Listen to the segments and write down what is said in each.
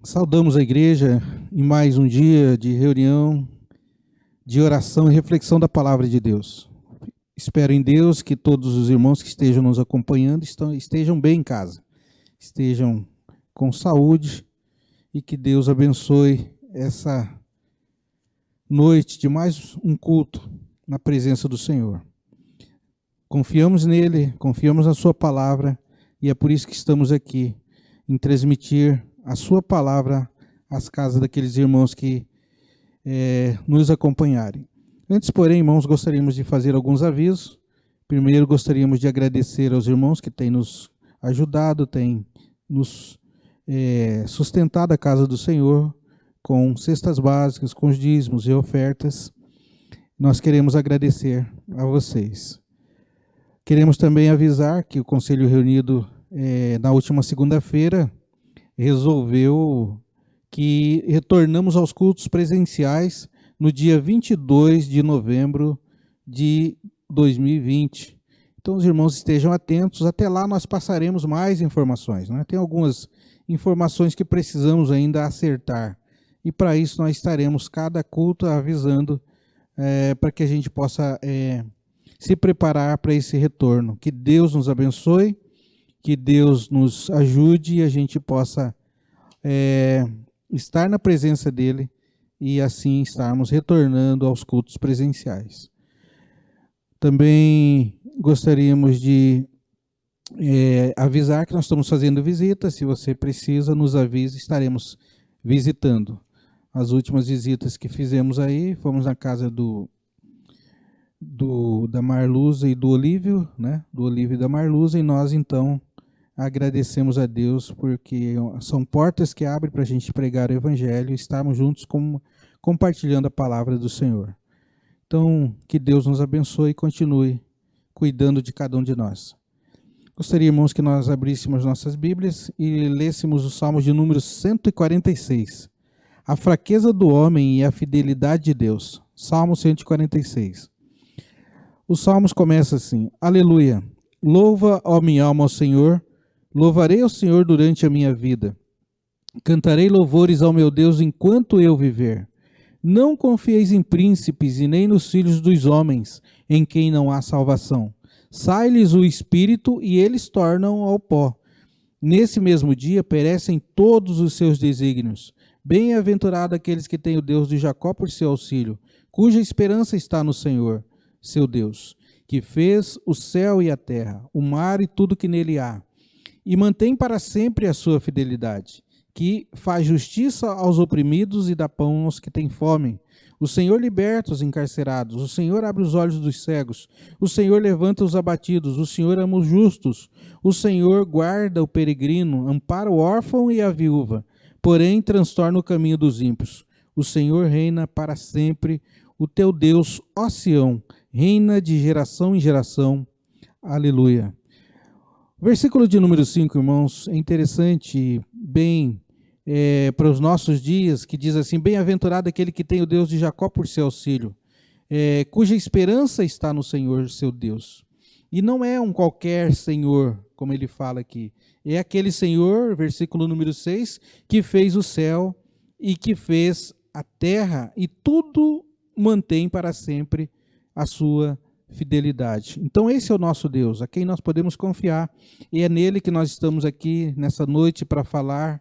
Saudamos a igreja em mais um dia de reunião, de oração e reflexão da palavra de Deus. Espero em Deus que todos os irmãos que estejam nos acompanhando estejam bem em casa, estejam com saúde e que Deus abençoe essa noite de mais um culto na presença do Senhor. Confiamos nele, confiamos na sua palavra e é por isso que estamos aqui em transmitir a sua palavra às casas daqueles irmãos que nos acompanharem. Antes, porém, irmãos, gostaríamos de fazer alguns avisos. Primeiro, gostaríamos de agradecer aos irmãos que têm nos ajudado, têm nos sustentado a casa do Senhor com cestas básicas, com os dízimos e ofertas. Nós queremos agradecer a vocês. Queremos também avisar que o Conselho reunido na última segunda-feira resolveu que retornamos aos cultos presenciais no dia 22 de novembro de 2020. Então, os irmãos estejam atentos. Até lá nós passaremos mais informações, né? Tem algumas informações que precisamos ainda acertar. E para isso nós estaremos cada culto avisando para que a gente possa se preparar para esse retorno. Que Deus nos abençoe, que Deus nos ajude e a gente possa estar na presença dele e assim estarmos retornando aos cultos presenciais. Também gostaríamos de avisar que nós estamos fazendo visitas. Se você precisa, nos avise, estaremos visitando. As últimas visitas que fizemos aí, fomos na casa da Marluza e do Olívio, né? Do Olívio e da Marluza, e nós então agradecemos a Deus porque são portas que abrem para a gente pregar o Evangelho e estarmos juntos compartilhando a palavra do Senhor. Então, que Deus nos abençoe e continue cuidando de cada um de nós. Gostaria, irmãos, que nós abríssemos nossas Bíblias e lêssemos o Salmo de número 146. A fraqueza do homem e a fidelidade de Deus. Salmo 146. Os Salmos começam assim: Aleluia! Louva, ó minha alma, ao Senhor. Louvarei ao Senhor durante a minha vida. Cantarei louvores ao meu Deus enquanto eu viver. Não confieis em príncipes e nem nos filhos dos homens, em quem não há salvação. Sai-lhes o espírito e eles tornam ao pó. Nesse mesmo dia perecem todos os seus desígnios. Bem-aventurado aqueles que têm o Deus de Jacó por seu auxílio, cuja esperança está no Senhor, seu Deus, que fez o céu e a terra, o mar e tudo que nele há, e mantém para sempre a sua fidelidade, que faz justiça aos oprimidos e dá pão aos que têm fome. O Senhor liberta os encarcerados, o Senhor abre os olhos dos cegos, o Senhor levanta os abatidos, o Senhor ama os justos, o Senhor guarda o peregrino, ampara o órfão e a viúva, porém transtorna o caminho dos ímpios. O Senhor reina para sempre, o teu Deus, ó Sião, reina de geração em geração. Aleluia. O versículo de número 5, irmãos, é interessante, bem para os nossos dias, que diz assim: bem-aventurado aquele que tem o Deus de Jacó por seu auxílio, cuja esperança está no Senhor, seu Deus. E não é um qualquer Senhor, como ele fala aqui. É aquele Senhor, versículo número 6, que fez o céu e que fez a terra, e tudo mantém para sempre a sua fidelidade. Então esse é o nosso Deus, a quem nós podemos confiar, e é nele que nós estamos aqui nessa noite para falar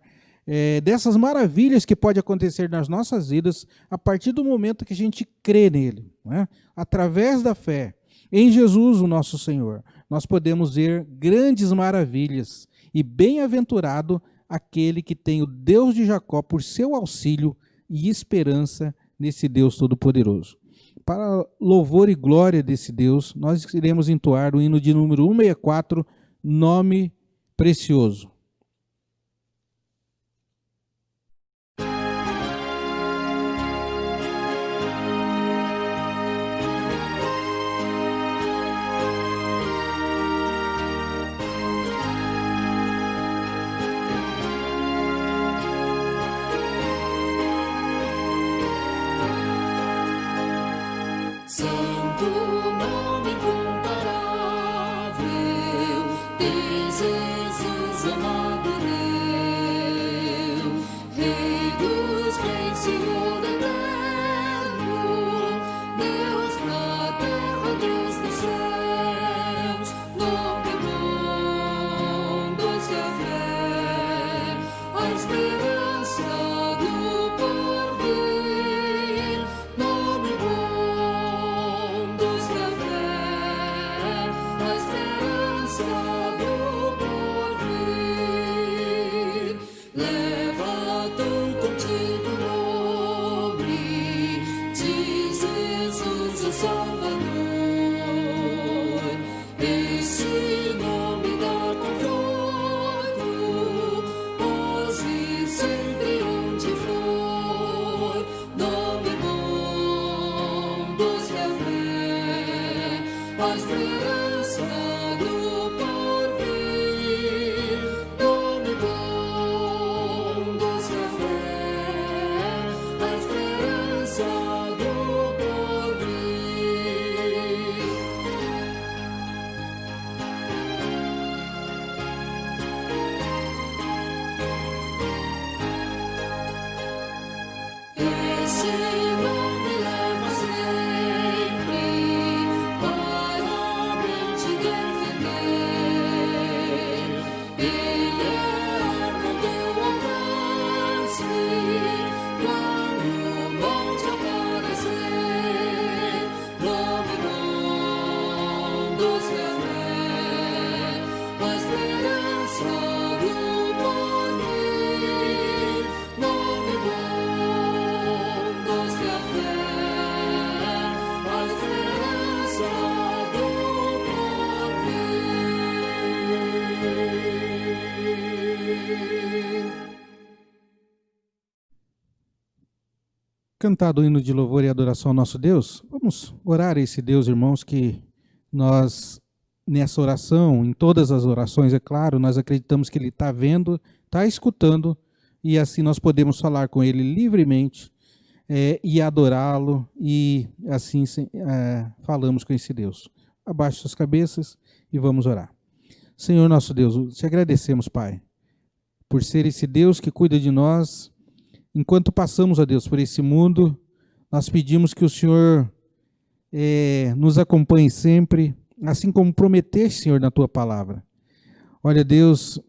dessas maravilhas que pode acontecer nas nossas vidas a partir do momento que a gente crê nele, né? Através da fé em Jesus, o nosso Senhor, nós podemos ver grandes maravilhas, e bem-aventurado aquele que tem o Deus de Jacó por seu auxílio e esperança nesse Deus Todo-Poderoso. Para louvor e glória desse Deus, nós iremos entoar o hino de número 164, Nome Precioso. Santo nome incomparável, Deus Jesus amado meu, a esperança do porvir, nome bom dos que a fé, a esperança do porvir. Este nome leva sempre para bem te defender. Ele é arma ao teu alcance quando o mal te aparecer. Nome bom dos que a fé, a esperança do porvir. Nome bom dos que a fé, a esperança do porvir. Cantado o hino de louvor e adoração ao nosso Deus, vamos orar a esse Deus, irmãos, que nós, nessa oração, em todas as orações, é claro, nós acreditamos que Ele está vendo, está escutando, e assim nós podemos falar com Ele livremente e adorá-lo, e assim falamos com esse Deus. Abaixe suas cabeças e vamos orar. Senhor nosso Deus, te agradecemos, Pai, por ser esse Deus que cuida de nós. Enquanto passamos, ó Deus, por esse mundo, nós pedimos que o Senhor nos acompanhe sempre, assim como prometeste, Senhor, na Tua palavra. Olha, Deus,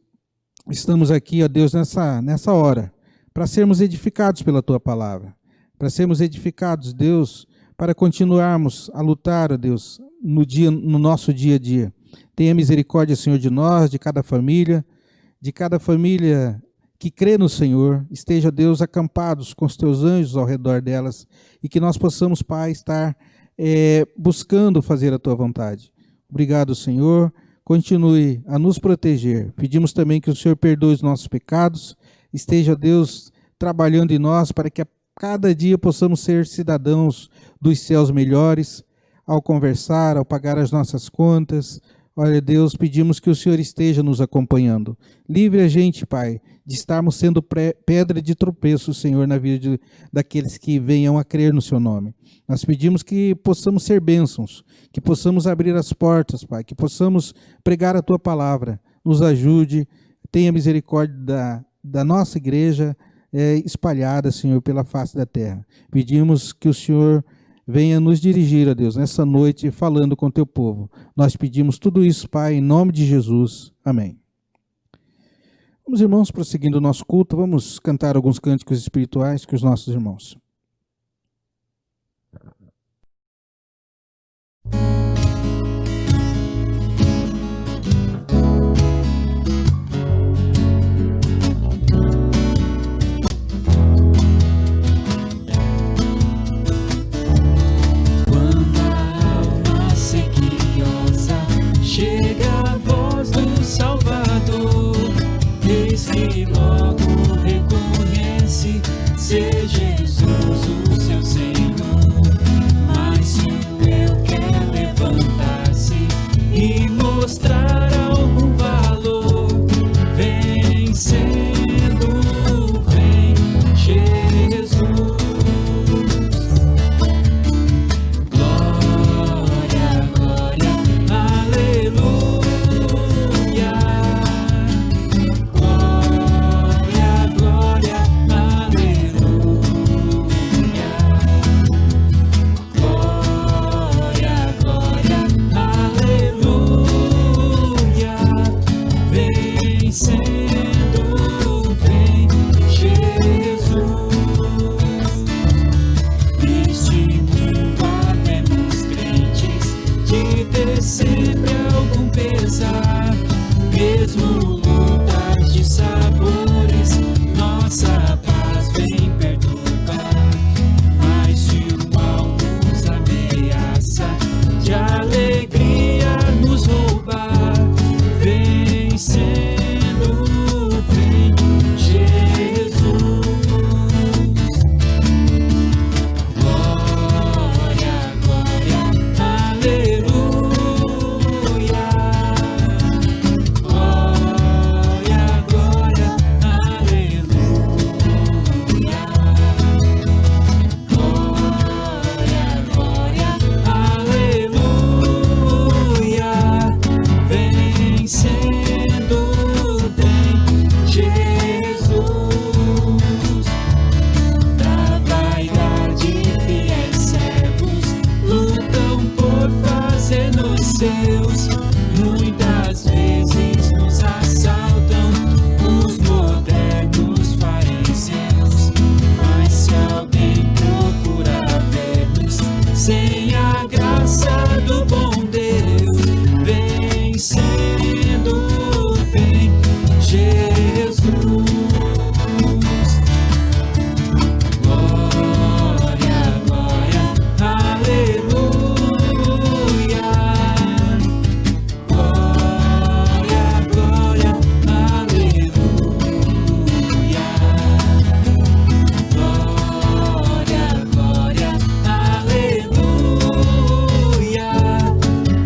estamos aqui, ó Deus, nessa hora, para sermos edificados pela Tua palavra, para sermos edificados, Deus, para continuarmos a lutar, ó Deus, no nosso dia a dia. Tenha misericórdia, Senhor, de nós, de cada família que crê no Senhor, esteja, Deus, acampados com os Teus anjos ao redor delas, e que nós possamos, Pai, estar buscando fazer a Tua vontade. Obrigado, Senhor, continue a nos proteger. Pedimos também que o Senhor perdoe os nossos pecados, esteja, Deus, trabalhando em nós para que a cada dia possamos ser cidadãos dos céus melhores, ao conversar, ao pagar as nossas contas. Olha, Deus, pedimos que o Senhor esteja nos acompanhando. Livre a gente, Pai, de estarmos sendo pedra de tropeço, Senhor, na vida daqueles que venham a crer no Seu nome. Nós pedimos que possamos ser bênçãos, que possamos abrir as portas, Pai, que possamos pregar a Tua palavra. Nos ajude, tenha misericórdia da nossa igreja espalhada, Senhor, pela face da terra. Pedimos que o Senhor venha nos dirigir, ó Deus, nessa noite, falando com Teu povo. Nós pedimos tudo isso, Pai, em nome de Jesus. Amém. Vamos, irmãos, prosseguindo o nosso culto, vamos cantar alguns cânticos espirituais com os nossos irmãos. Chega a voz do Salvador, eis que logo reconhece ser Jesus o seu Senhor. Mas se o eu quer levantar-se e mostrar algum valor, vencendo, vem Jesus. Sempre algum pesar, mesmo lutas de sabores, nossa paz vem perturbar. Mas se o mal nos ameaça, de alegria nos roubar, vencendo, vem Jesus. Glória, glória, aleluia. seus muitas vezes nos assaltam os modernos fariseus. Mas se alguém procura ver-nos sem a graça do bom Deus, vencendo, vem Jesus. Glória, glória, aleluia. Glória, glória, aleluia. Glória, glória, aleluia.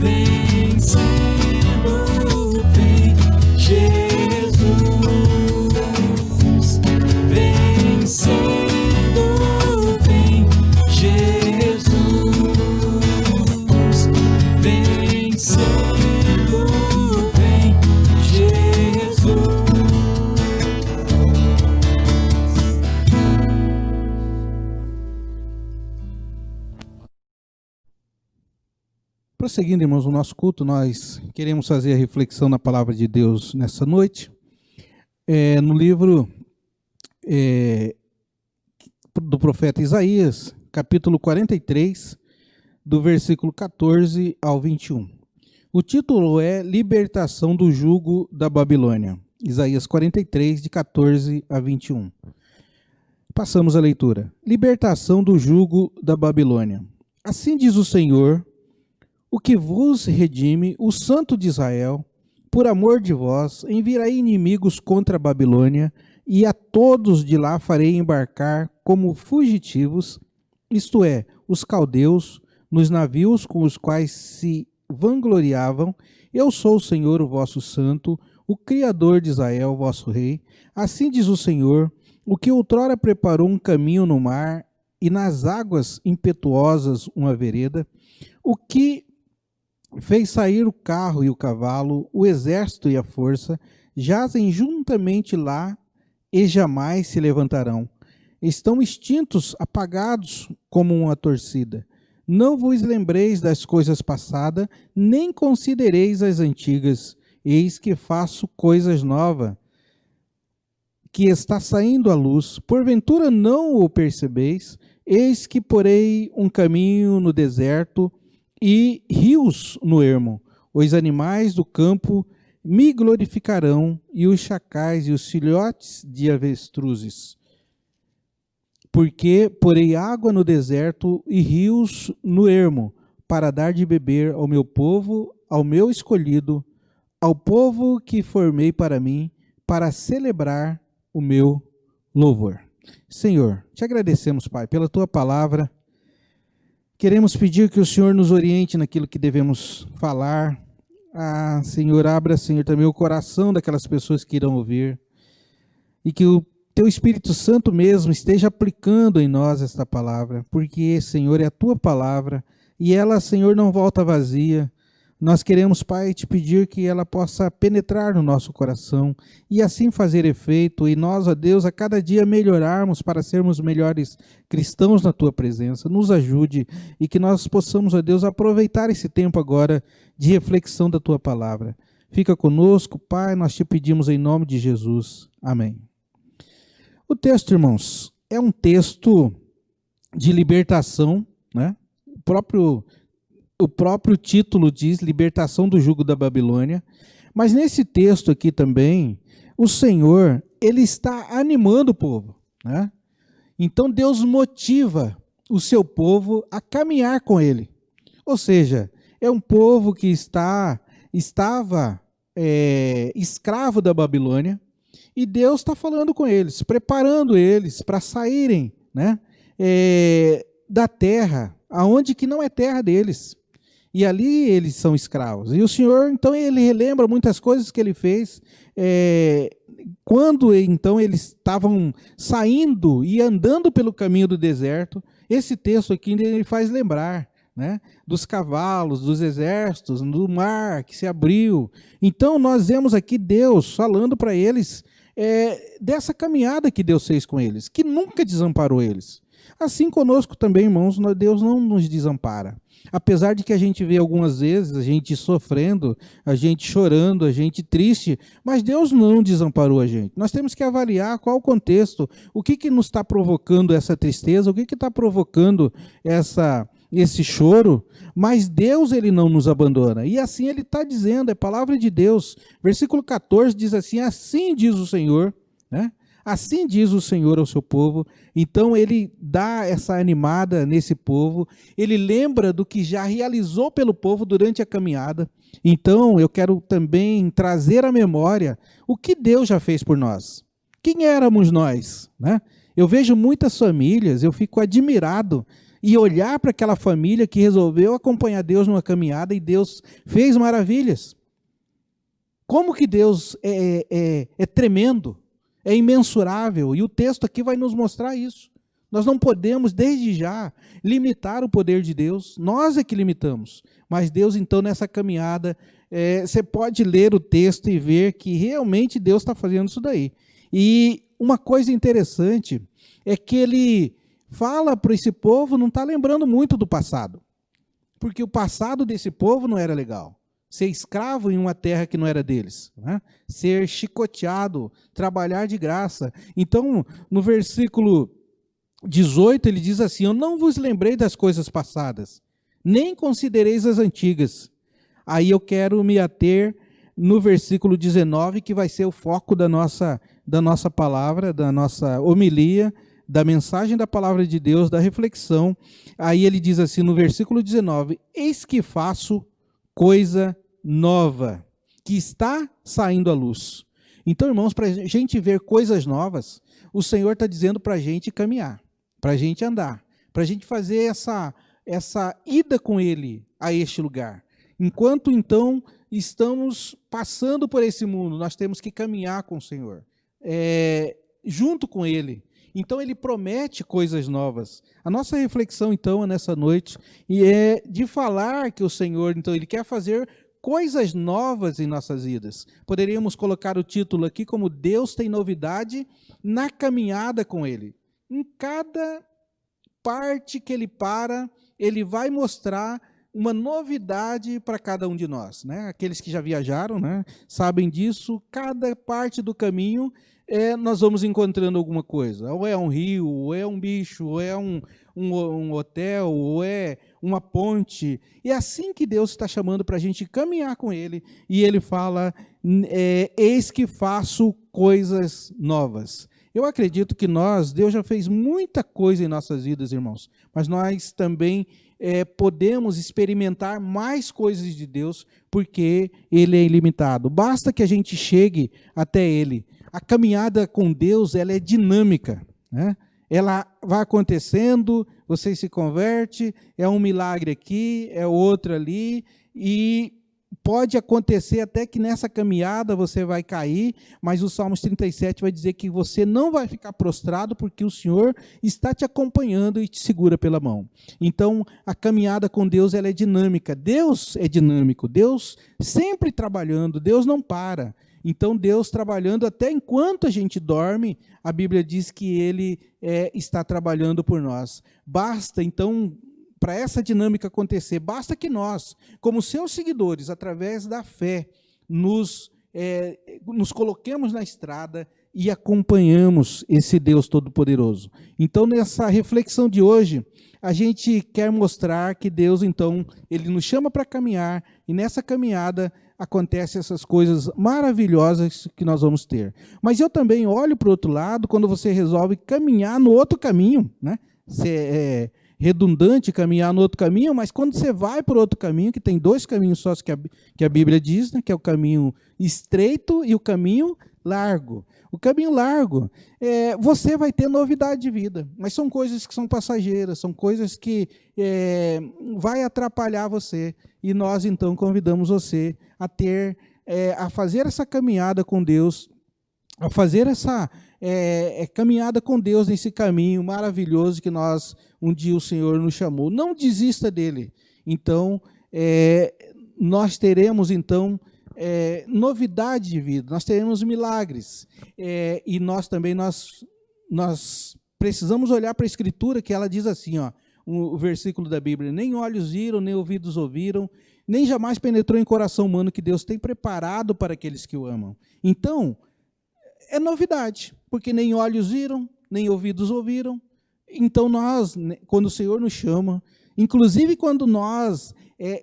Vencendo, vem Jesus. Vencendo, vem Jesus. Vencendo, vem Jesus. Prosseguindo, irmãos, o nosso culto, nós queremos fazer a reflexão na palavra de Deus nessa noite, no livro do profeta Isaías, capítulo 43, do versículo 14 ao 21. O título é Libertação do Jugo da Babilônia. Isaías 43, de 14 a 21. Passamos a leitura. Libertação do jugo da Babilônia. Assim diz o Senhor, o que vos redime, o Santo de Israel, por amor de vós, enviarei inimigos contra a Babilônia, e a todos de lá farei embarcar como fugitivos, isto é, os caldeus, nos navios com os quais se vangloriavam. Eu sou o Senhor, o vosso santo, o Criador de Israel, o vosso rei. Assim diz o Senhor, o que outrora preparou um caminho no mar, e nas águas impetuosas uma vereda, o que fez sair o carro e o cavalo, o exército e a força, jazem juntamente lá e jamais se levantarão. Estão extintos, apagados como uma torcida. Não vos lembreis das coisas passadas, nem considereis as antigas. Eis que faço coisas novas, que está saindo à luz. Porventura não o percebeis? Eis que porei um caminho no deserto, e rios no ermo. Os animais do campo me glorificarão, e os chacais e os filhotes de avestruzes. Porque porei água no deserto e rios no ermo, para dar de beber ao meu povo, ao meu escolhido, ao povo que formei para mim, para celebrar o meu louvor. Senhor, te agradecemos, Pai, pela tua palavra. Queremos pedir que o Senhor nos oriente naquilo que devemos falar. Senhor, abra, Senhor, também o coração daquelas pessoas que irão ouvir. E que o Teu Espírito Santo mesmo esteja aplicando em nós esta palavra. Porque, Senhor, é a Tua palavra. E ela, Senhor, não volta vazia. Nós queremos, Pai, te pedir que ela possa penetrar no nosso coração e assim fazer efeito, e nós, ó Deus, a cada dia melhorarmos para sermos melhores cristãos na Tua presença. Nos ajude e que nós possamos, ó Deus, aproveitar esse tempo agora de reflexão da Tua palavra. Fica conosco, Pai, nós te pedimos em nome de Jesus. Amém. O texto, irmãos, é um texto de libertação, né? O próprio título diz libertação do jugo da Babilônia, mas nesse texto aqui também, o Senhor, ele está animando o povo, né? Então Deus motiva o seu povo a caminhar com ele. Ou seja, é um povo que estava escravo da Babilônia, e Deus está falando com eles, preparando eles para saírem, né, da terra, aonde que não é terra deles. E ali eles são escravos. E o Senhor, então, ele relembra muitas coisas que ele fez quando, então, eles estavam saindo e andando pelo caminho do deserto. Esse texto aqui ele faz lembrar, né, dos cavalos, dos exércitos, do mar que se abriu. Então, nós vemos aqui Deus falando para eles dessa caminhada que Deus fez com eles, que nunca desamparou eles. Assim conosco também, irmãos, Deus não nos desampara. Apesar de que a gente vê algumas vezes a gente sofrendo, a gente chorando, a gente triste, mas Deus não desamparou a gente. Nós temos que avaliar qual o contexto, o que nos está provocando essa tristeza, o que está provocando esse choro, mas Deus ele não nos abandona. E assim ele está dizendo, é palavra de Deus. Versículo 14 diz assim diz o Senhor, né? Assim diz o Senhor ao seu povo. Então ele dá essa animada nesse povo, ele lembra do que já realizou pelo povo durante a caminhada. Então eu quero também trazer à memória o que Deus já fez por nós. Quem éramos nós, né? Eu vejo muitas famílias, eu fico admirado e olhar para aquela família que resolveu acompanhar Deus numa caminhada e Deus fez maravilhas. Como que Deus é tremendo, é imensurável, e o texto aqui vai nos mostrar isso. Nós não podemos, desde já, limitar o poder de Deus, nós é que limitamos. Mas Deus, então, nessa caminhada, você pode ler o texto e ver que realmente Deus está fazendo isso daí. E uma coisa interessante é que ele fala para esse povo, não está lembrando muito do passado. Porque o passado desse povo não era legal. Ser escravo em uma terra que não era deles, né? Ser chicoteado, trabalhar de graça. Então, no versículo 18, ele diz assim: eu não vos lembrei das coisas passadas, nem considereis as antigas. Aí eu quero me ater no versículo 19, que vai ser o foco da nossa palavra, da nossa homilia, da mensagem da palavra de Deus, da reflexão. Aí ele diz assim no versículo 19: eis que faço coisa nova, que está saindo à luz. Então, irmãos, para a gente ver coisas novas, o Senhor está dizendo para a gente caminhar, para a gente andar, para a gente fazer essa ida com Ele a este lugar. Enquanto, então, estamos passando por esse mundo, nós temos que caminhar com o Senhor, junto com Ele. Então, Ele promete coisas novas. A nossa reflexão, então, nessa noite, é de falar que o Senhor, então, Ele quer fazer coisas novas em nossas vidas. Poderíamos colocar o título aqui como Deus tem novidade na caminhada com Ele. Em cada parte que Ele para, Ele vai mostrar uma novidade para cada um de nós, né? Aqueles que já viajaram, né, sabem disso. Cada parte do caminho nós vamos encontrando alguma coisa. Ou é um rio, ou é um bicho, ou é um hotel, ou é uma ponte. E é assim que Deus está chamando para a gente caminhar com Ele. E Ele fala, eis que faço coisas novas. Eu acredito que Deus já fez muita coisa em nossas vidas, irmãos. Mas nós também podemos experimentar mais coisas de Deus, porque Ele é ilimitado. Basta que a gente chegue até Ele. A caminhada com Deus, ela é dinâmica, né? Ela vai acontecendo, você se converte, é um milagre aqui, é outro ali, e pode acontecer até que nessa caminhada você vai cair, mas o Salmos 37 vai dizer que você não vai ficar prostrado, porque o Senhor está te acompanhando e te segura pela mão. Então, a caminhada com Deus, ela é dinâmica. Deus é dinâmico, Deus sempre trabalhando, Deus não para. Então, Deus trabalhando até enquanto a gente dorme, a Bíblia diz que Ele está trabalhando por nós. Basta, então, para essa dinâmica acontecer, basta que nós, como seus seguidores, através da fé, nos coloquemos na estrada e acompanhamos esse Deus Todo-Poderoso. Então, nessa reflexão de hoje, a gente quer mostrar que Deus, então, Ele nos chama para caminhar, e nessa caminhada acontecem essas coisas maravilhosas que nós vamos ter. Mas eu também olho para o outro lado, quando você resolve caminhar no outro caminho, né? É redundante caminhar no outro caminho, mas quando você vai para o outro caminho, que tem dois caminhos só que a Bíblia diz, né? Que é o caminho estreito e o caminho largo. O caminho largo, você vai ter novidade de vida, mas são coisas que são passageiras, são coisas que vai atrapalhar você. E nós, então, convidamos você a fazer essa caminhada com Deus, a fazer essa caminhada com Deus nesse caminho maravilhoso que um dia o Senhor nos chamou. Não desista dele. Então, nós teremos, então, novidade de vida, nós teremos milagres, e nós também nós precisamos olhar para a Escritura, que ela diz assim, ó, o versículo da Bíblia: nem olhos viram, nem ouvidos ouviram, nem jamais penetrou em coração humano que Deus tem preparado para aqueles que o amam. Então, é novidade, porque nem olhos viram, nem ouvidos ouviram. Então nós, quando o Senhor nos chama, inclusive quando nós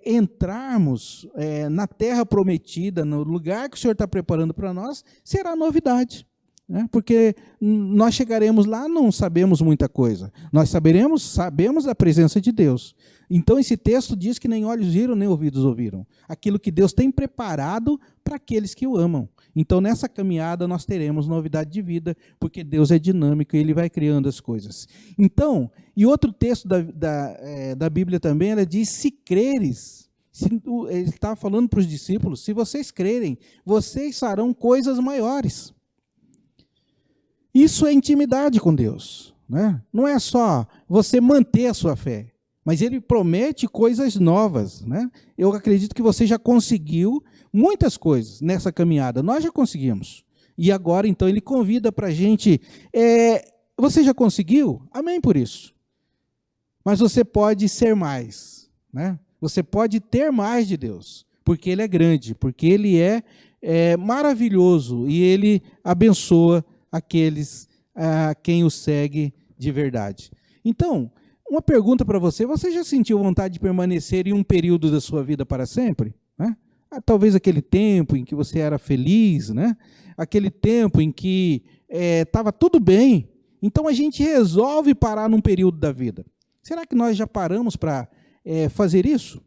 entrarmos na terra prometida, no lugar que o Senhor está preparando para nós, será novidade, né? Porque nós chegaremos lá, não sabemos muita coisa, nós sabemos da presença de Deus. Então esse texto diz que nem olhos viram, nem ouvidos ouviram, aquilo que Deus tem preparado para aqueles que o amam. Então, nessa caminhada, nós teremos novidade de vida, porque Deus é dinâmico e Ele vai criando as coisas. Então, e outro texto da Bíblia também, ela diz: se creres, ele estava falando para os discípulos, se vocês crerem, vocês farão coisas maiores. Isso é intimidade com Deus, né? Não é só você manter a sua fé, mas Ele promete coisas novas, né? Eu acredito que você já conseguiu muitas coisas nessa caminhada, nós já conseguimos. E agora, então, Ele convida para a gente, você já conseguiu? Amém por isso. Mas você pode ser mais, né? Você pode ter mais de Deus, porque Ele é grande, porque Ele é maravilhoso e Ele abençoa aqueles a quem o segue de verdade. Então, uma pergunta para você: você já sentiu vontade de permanecer em um período da sua vida para sempre? Né? Talvez aquele tempo em que você era feliz, né? Aquele tempo em que estava tudo bem. Então a gente resolve parar num período da vida. Será que nós já paramos para fazer isso?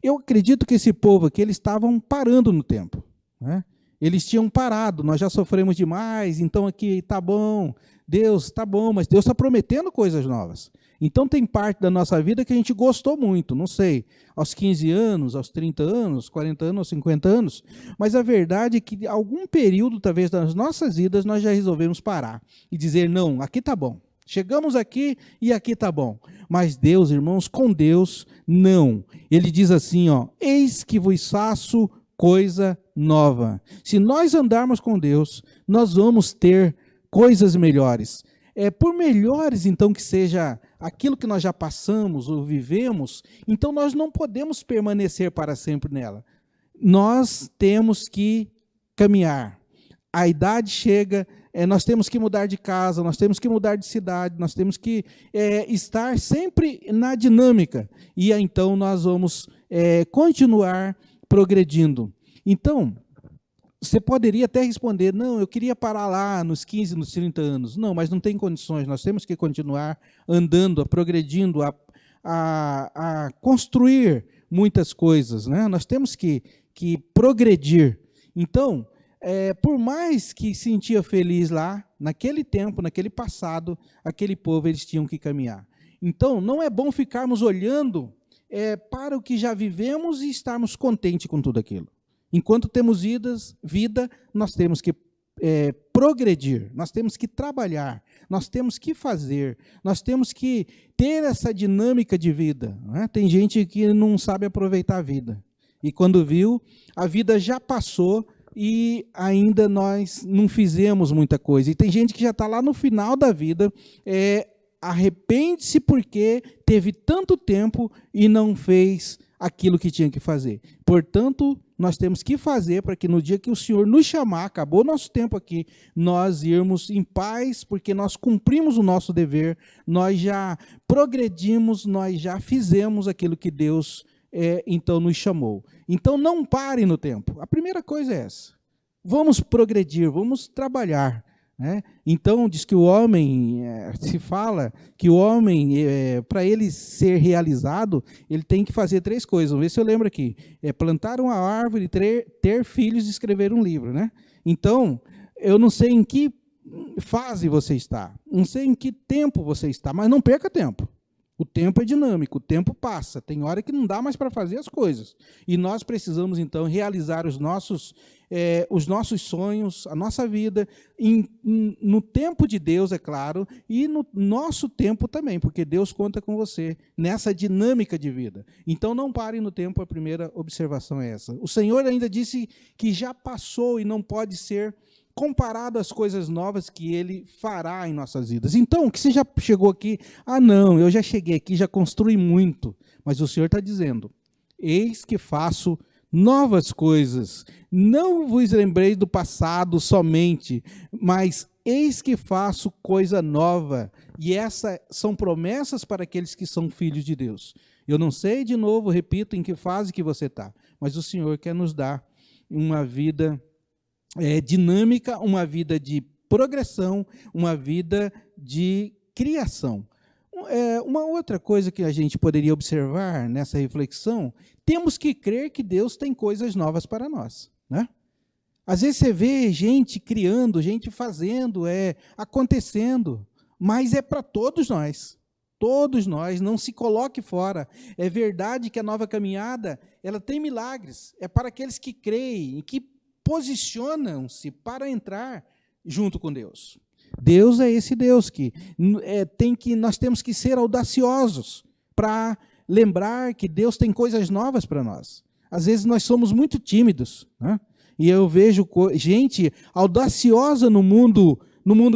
Eu acredito que esse povo aqui, eles estavam parando no tempo, né? Eles tinham parado, nós já sofremos demais, então aqui está bom, Deus está bom, mas Deus está prometendo coisas novas. Então tem parte da nossa vida que a gente gostou muito, não sei, aos 15 anos, aos 30 anos, 40 anos, aos 50 anos, mas a verdade é que algum período, talvez, das nossas vidas, nós já resolvemos parar e dizer: não, aqui está bom, chegamos aqui e aqui está bom. Mas Deus, irmãos, com Deus, não. Ele diz assim, ó: eis que vos faço coisa nova. Se nós andarmos com Deus, nós vamos ter coisas melhores. Por melhores, então, que seja aquilo que nós já passamos ou vivemos, então nós não podemos permanecer para sempre nela. Nós temos que caminhar. A idade chega, nós temos que mudar de casa, nós temos que mudar de cidade, nós temos que estar sempre na dinâmica. E então nós vamos continuar progredindo. Então, você poderia até responder: não, eu queria parar lá nos 15, nos 30 anos. Não, mas não tem condições, nós temos que continuar andando, progredindo, a construir muitas coisas, né? Nós temos que progredir. Então, por mais que se sentia feliz lá, naquele tempo, naquele passado, aquele povo, eles tinham que caminhar. Então, não é bom ficarmos olhando para o que já vivemos e estarmos contentes com tudo aquilo. Enquanto temos vida, nós temos que progredir, nós temos que trabalhar, nós temos que fazer, nós temos que ter essa dinâmica de vida, né? Tem gente que não sabe aproveitar a vida, e quando viu, a vida já passou e ainda nós não fizemos muita coisa. E tem gente que já está lá no final da vida, arrepende-se porque teve tanto tempo e não fez aquilo que tinha que fazer. Portanto, nós temos que fazer para que no dia que o Senhor nos chamar, acabou o nosso tempo aqui, nós irmos em paz, porque nós cumprimos o nosso dever, nós já progredimos, nós já fizemos aquilo que Deus então nos chamou. Então não pare no tempo. A primeira coisa é essa. Vamos progredir, vamos trabalhar, né? Então diz que o homem, se fala que o homem, para ele ser realizado, ele tem que fazer 3 coisas. Vamos ver se eu lembro aqui: plantar uma árvore, ter filhos e escrever um livro, né? Então, eu não sei em que fase você está, não sei em que tempo você está, mas não perca tempo. O tempo é dinâmico, o tempo passa, tem hora que não dá mais para fazer as coisas. E nós precisamos, então, realizar os nossos sonhos, a nossa vida, no tempo de Deus, é claro, e no nosso tempo também, porque Deus conta com você nessa dinâmica de vida. Então, não pare no tempo, a primeira observação é essa. O Senhor ainda disse que já passou e não pode ser comparado às coisas novas que Ele fará em nossas vidas. Então, que você já chegou aqui, não, eu já cheguei aqui, já construí muito, mas o Senhor está dizendo, eis que faço novas coisas, não vos lembrei do passado somente, mas eis que faço coisa nova, e essas são promessas para aqueles que são filhos de Deus. Eu não sei, de novo, repito, em que fase que você está, mas o Senhor quer nos dar uma vida dinâmica, uma vida de progressão, uma vida de criação. Uma outra coisa que a gente poderia observar nessa reflexão, temos que crer que Deus tem coisas novas para nós, né? Às vezes você vê gente criando, gente fazendo, acontecendo, mas é para todos nós. Todos nós, não se coloque fora. É verdade que a nova caminhada, ela tem milagres. É para aqueles que creem e que posicionam-se para entrar junto com Deus. Deus é esse Deus que nós temos que ser audaciosos para lembrar que Deus tem coisas novas para nós. Às vezes nós somos muito tímidos, né? E eu vejo gente audaciosa no mundo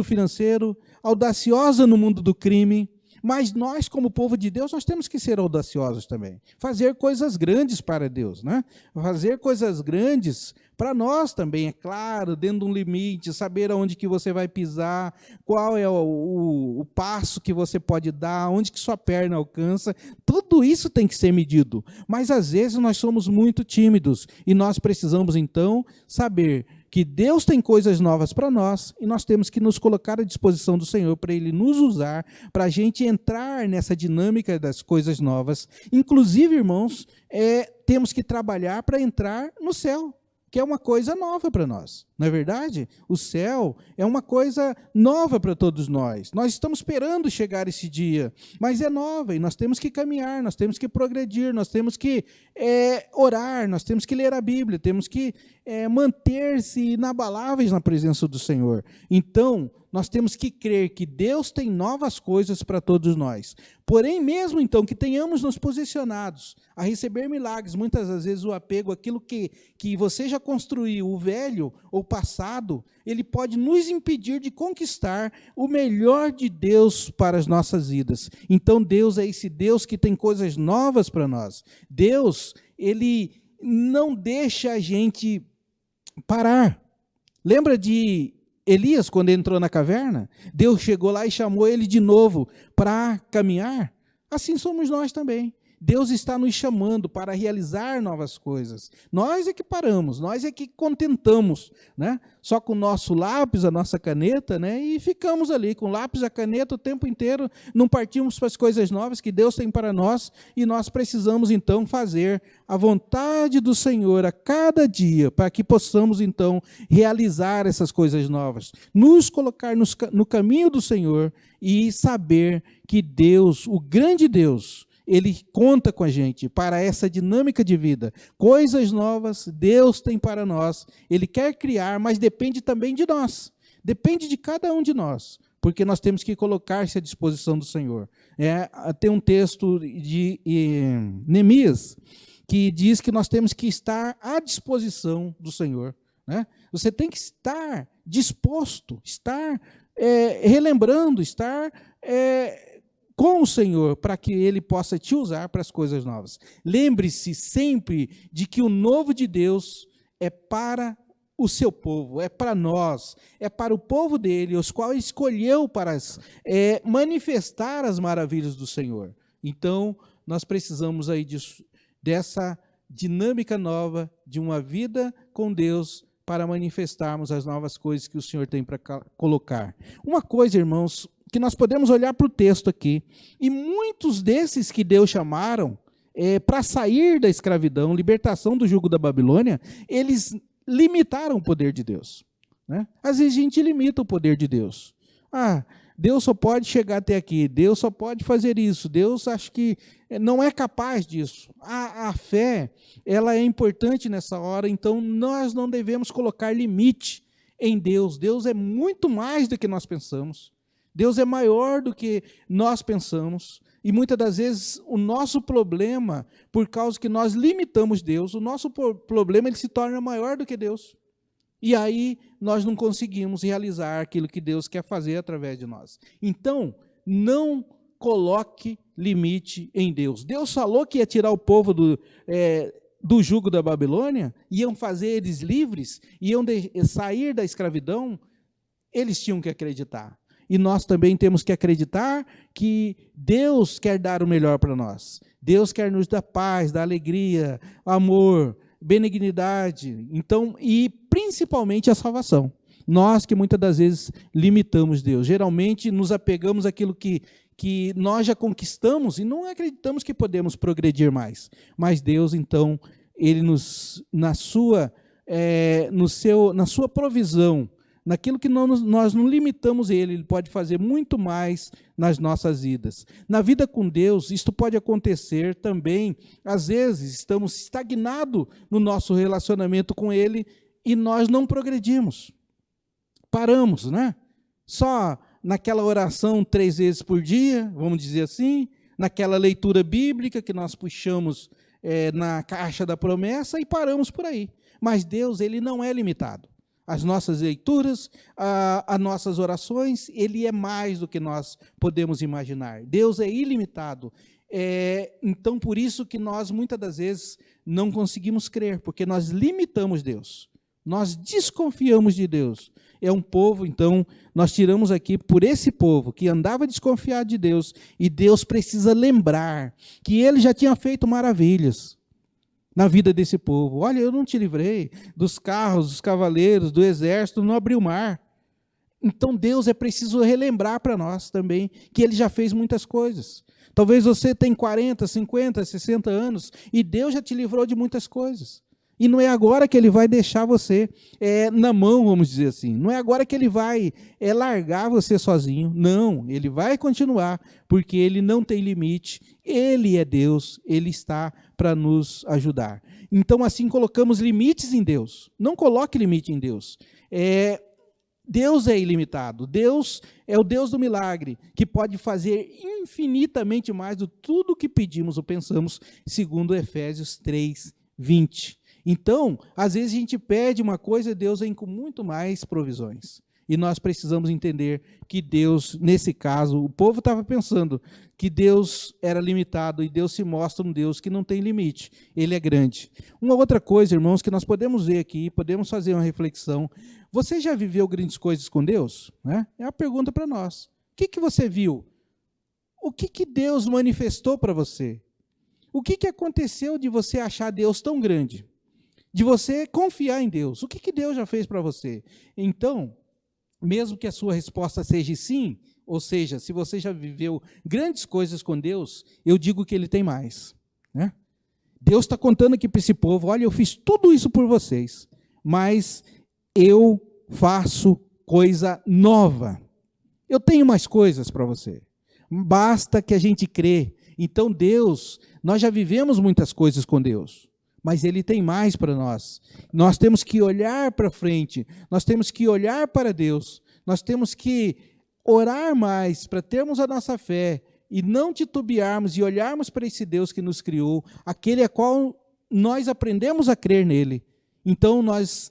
financeiro, audaciosa no mundo do crime, mas nós, como povo de Deus, nós temos que ser audaciosos também. Fazer coisas grandes para Deus, né? Fazer coisas grandes para nós também, é claro, dentro de um limite, saber aonde que você vai pisar, qual é o passo que você pode dar, onde que sua perna alcança, tudo isso tem que ser medido. Mas às vezes nós somos muito tímidos e nós precisamos então saber que Deus tem coisas novas para nós e nós temos que nos colocar à disposição do Senhor para Ele nos usar, para a gente entrar nessa dinâmica das coisas novas. Inclusive, irmãos, temos que trabalhar para entrar no céu, que é uma coisa nova para nós, não é verdade? O céu é uma coisa nova para todos nós. Nós estamos esperando chegar esse dia, mas é nova e nós temos que caminhar, nós temos que progredir, nós temos que orar, nós temos que ler a Bíblia, temos que manter-se inabaláveis na presença do Senhor. Então, nós temos que crer que Deus tem novas coisas para todos nós. Porém, mesmo então que tenhamos nos posicionados a receber milagres, muitas das vezes o apego, aquilo que você já construiu, o velho ou passado, ele pode nos impedir de conquistar o melhor de Deus para as nossas vidas. Então, Deus é esse Deus que tem coisas novas para nós. Deus, Ele não deixa a gente parar. Lembra de Elias, quando entrou na caverna? Deus chegou lá e chamou ele de novo para caminhar. Assim somos nós também. Deus está nos chamando para realizar novas coisas. Nós é que paramos, nós é que contentamos, né? Só com o nosso lápis, a nossa caneta, né? E ficamos ali com o lápis, a caneta o tempo inteiro, não partimos para as coisas novas que Deus tem para nós, e nós precisamos então fazer a vontade do Senhor a cada dia, para que possamos então realizar essas coisas novas, nos colocar no caminho do Senhor e saber que Deus, o grande Deus, Ele conta com a gente para essa dinâmica de vida. Coisas novas Deus tem para nós. Ele quer criar, mas depende também de nós. Depende de cada um de nós, porque nós temos que colocar-se à disposição do Senhor. Tem um texto de Neemias que diz que nós temos que estar à disposição do Senhor, né? Você tem que estar disposto, estar relembrando, estar com o Senhor, para que Ele possa te usar para as coisas novas. Lembre-se sempre de que o novo de Deus é para o seu povo, é para nós, é para o povo dele, os quais Ele escolheu para manifestar as maravilhas do Senhor. Então, nós precisamos aí dessa dinâmica nova, de uma vida com Deus, para manifestarmos as novas coisas que o Senhor tem para colocar. Uma coisa, irmãos, que nós podemos olhar para o texto aqui, e muitos desses que Deus chamaram para sair da escravidão, libertação do jugo da Babilônia, eles limitaram o poder de Deus, né? Às vezes a gente limita o poder de Deus. Deus só pode chegar até aqui, Deus só pode fazer isso, Deus acha que não é capaz disso. A fé, ela é importante nessa hora, então nós não devemos colocar limite em Deus. Deus é muito mais do que nós pensamos. Deus é maior do que nós pensamos, e muitas das vezes o nosso problema, por causa que nós limitamos Deus, o nosso problema ele se torna maior do que Deus. E aí nós não conseguimos realizar aquilo que Deus quer fazer através de nós. Então, não coloque limite em Deus. Deus falou que ia tirar o povo do jugo da Babilônia, iam fazer eles livres, iam sair da escravidão. Eles tinham que acreditar. E nós também temos que acreditar que Deus quer dar o melhor para nós. Deus quer nos dar paz, dar alegria, amor, benignidade, então, e principalmente a salvação. Nós que muitas das vezes limitamos Deus, geralmente nos apegamos àquilo que nós já conquistamos e não acreditamos que podemos progredir mais. Mas Deus, então, Ele na sua provisão, naquilo que nós não limitamos Ele pode fazer muito mais nas nossas vidas. Na vida com Deus, isto pode acontecer também. Às vezes, estamos estagnados no nosso relacionamento com Ele e nós não progredimos. Paramos, né? Só naquela oração 3 vezes por dia, vamos dizer assim, naquela leitura bíblica que nós puxamos na caixa da promessa e paramos por aí. Mas Deus, Ele não é limitado. As nossas leituras, as nossas orações, Ele é mais do que nós podemos imaginar. Deus é ilimitado. Então, por isso que nós, muitas das vezes, não conseguimos crer, porque nós limitamos Deus. Nós desconfiamos de Deus. É um povo, então, nós tiramos aqui por esse povo que andava desconfiado de Deus, e Deus precisa lembrar que Ele já tinha feito maravilhas na vida desse povo. Olha, eu não te livrei dos carros, dos cavaleiros, do exército, não abri o mar. Então Deus é preciso relembrar para nós também que Ele já fez muitas coisas. Talvez você tenha 40, 50, 60 anos e Deus já te livrou de muitas coisas. E não é agora que Ele vai deixar você na mão, vamos dizer assim. Não é agora que Ele vai largar você sozinho. Não, Ele vai continuar, porque Ele não tem limite. Ele é Deus, Ele está para nos ajudar. Então, assim, colocamos limites em Deus. Não coloque limite em Deus. Deus é ilimitado. Deus é o Deus do milagre, que pode fazer infinitamente mais do tudo que pedimos ou pensamos, segundo Efésios 3:20. Então, às vezes a gente pede uma coisa e Deus vem com muito mais provisões. E nós precisamos entender que Deus, nesse caso, o povo estava pensando que Deus era limitado, e Deus se mostra um Deus que não tem limite. Ele é grande. Uma outra coisa, irmãos, que nós podemos ver aqui, podemos fazer uma reflexão. Você já viveu grandes coisas com Deus? É a pergunta para nós. O que você viu? O que Deus manifestou para você? O que aconteceu de você achar Deus tão grande? De você confiar em Deus. O que Deus já fez para você? Então, mesmo que a sua resposta seja sim, ou seja, se você já viveu grandes coisas com Deus, eu digo que Ele tem mais. Né? Deus está contando aqui para esse povo, olha, eu fiz tudo isso por vocês, mas eu faço coisa nova. Eu tenho mais coisas para você. Basta que a gente crê. Então Deus, nós já vivemos muitas coisas com Deus. Mas Ele tem mais para nós. Nós temos que olhar para frente, nós temos que olhar para Deus, nós temos que orar mais para termos a nossa fé e não titubearmos e olharmos para esse Deus que nos criou, aquele a qual nós aprendemos a crer nele. Então nós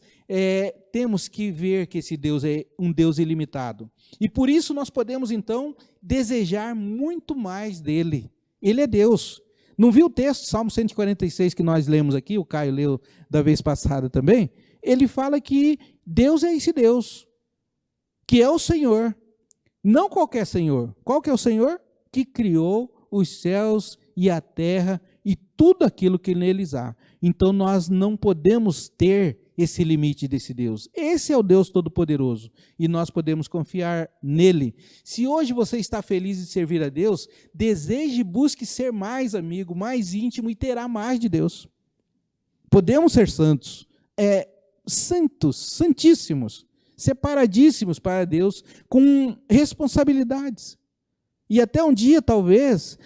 temos que ver que esse Deus é um Deus ilimitado. E por isso nós podemos então desejar muito mais dele. Ele é Deus. Não viu o texto, Salmo 146, que nós lemos aqui, o Caio leu da vez passada também? Ele fala que Deus é esse Deus, que é o Senhor, não qualquer Senhor. Qual que é o Senhor? Que criou os céus e a terra e tudo aquilo que neles há. Então nós não podemos ter esse limite desse Deus. Esse é o Deus Todo-Poderoso e nós podemos confiar nele. Se hoje você está feliz de servir a Deus, deseje e busque ser mais amigo, mais íntimo e terá mais de Deus. Podemos ser santos, santos, santíssimos, separadíssimos para Deus, com responsabilidades. E até um dia, talvez,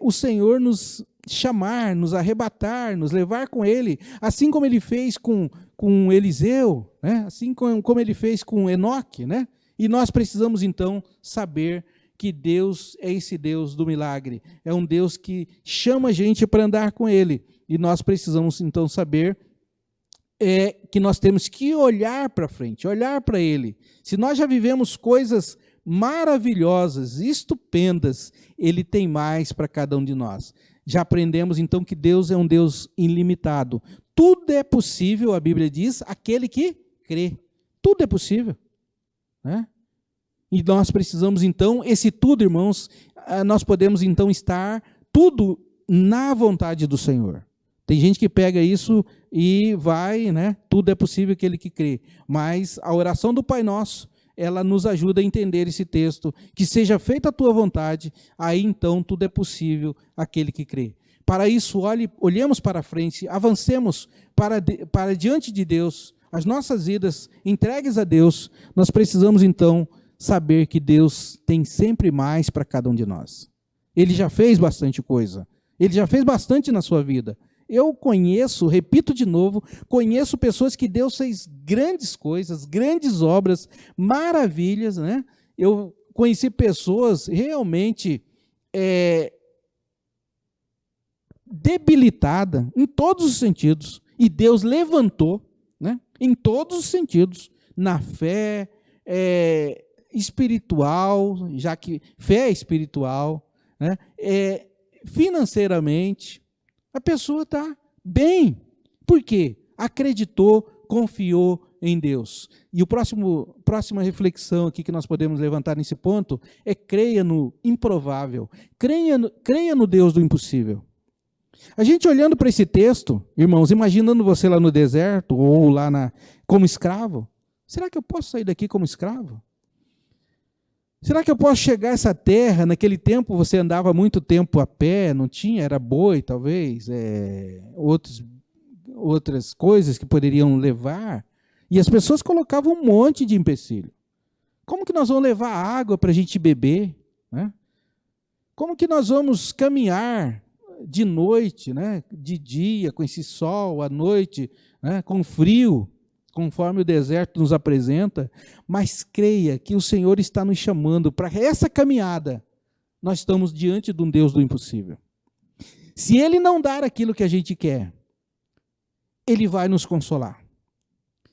o Senhor nos chamar, nos arrebatar, nos levar com Ele, assim como Ele fez com Eliseu, né? Assim como Ele fez com Enoque, né? E nós precisamos, então, saber que Deus é esse Deus do milagre, é um Deus que chama a gente para andar com Ele, e nós precisamos, então, saber é que nós temos que olhar para frente, olhar para Ele. Se nós já vivemos coisas maravilhosas, estupendas, Ele tem mais para cada um de nós. Já aprendemos então que Deus é um Deus ilimitado. Tudo é possível, a Bíblia diz, aquele que crê. Tudo é possível, né? E nós precisamos então, esse tudo, irmãos, nós podemos então estar tudo na vontade do Senhor. Tem gente que pega isso e vai, né? Tudo é possível aquele que crê. Mas a oração do Pai Nosso, ela nos ajuda a entender esse texto. Que seja feita a tua vontade, aí então tudo é possível aquele que crê. Para isso, olhemos para frente, avancemos para diante de Deus, as nossas vidas entregues a Deus. Nós precisamos então saber que Deus tem sempre mais para cada um de nós. Ele já fez bastante coisa. Ele já fez bastante na sua vida. Eu conheço, repito de novo, conheço pessoas que Deus fez grandes coisas, grandes obras, maravilhas, né? Eu conheci pessoas realmente debilitadas em todos os sentidos, e Deus levantou, né? Em todos os sentidos, na fé espiritual, já que fé é espiritual, né? Financeiramente, a pessoa está bem. Por quê? Acreditou, confiou em Deus. E a próxima reflexão aqui que nós podemos levantar nesse ponto é: creia no improvável, creia no Deus do impossível. A gente olhando para esse texto, irmãos, imaginando você lá no deserto ou lá como escravo, será que eu posso sair daqui como escravo? Será que eu posso chegar a essa terra? Naquele tempo você andava muito tempo a pé, não tinha, era boi talvez, outras coisas que poderiam levar, e as pessoas colocavam um monte de empecilho. Como que nós vamos levar água para a gente beber, né? Como que nós vamos caminhar de noite, né? De dia, com esse sol, à noite, né? Com frio, conforme o deserto nos apresenta? Mas creia que o Senhor está nos chamando para essa caminhada. Nós estamos diante de um Deus do impossível. Se Ele não dar aquilo que a gente quer, Ele vai nos consolar.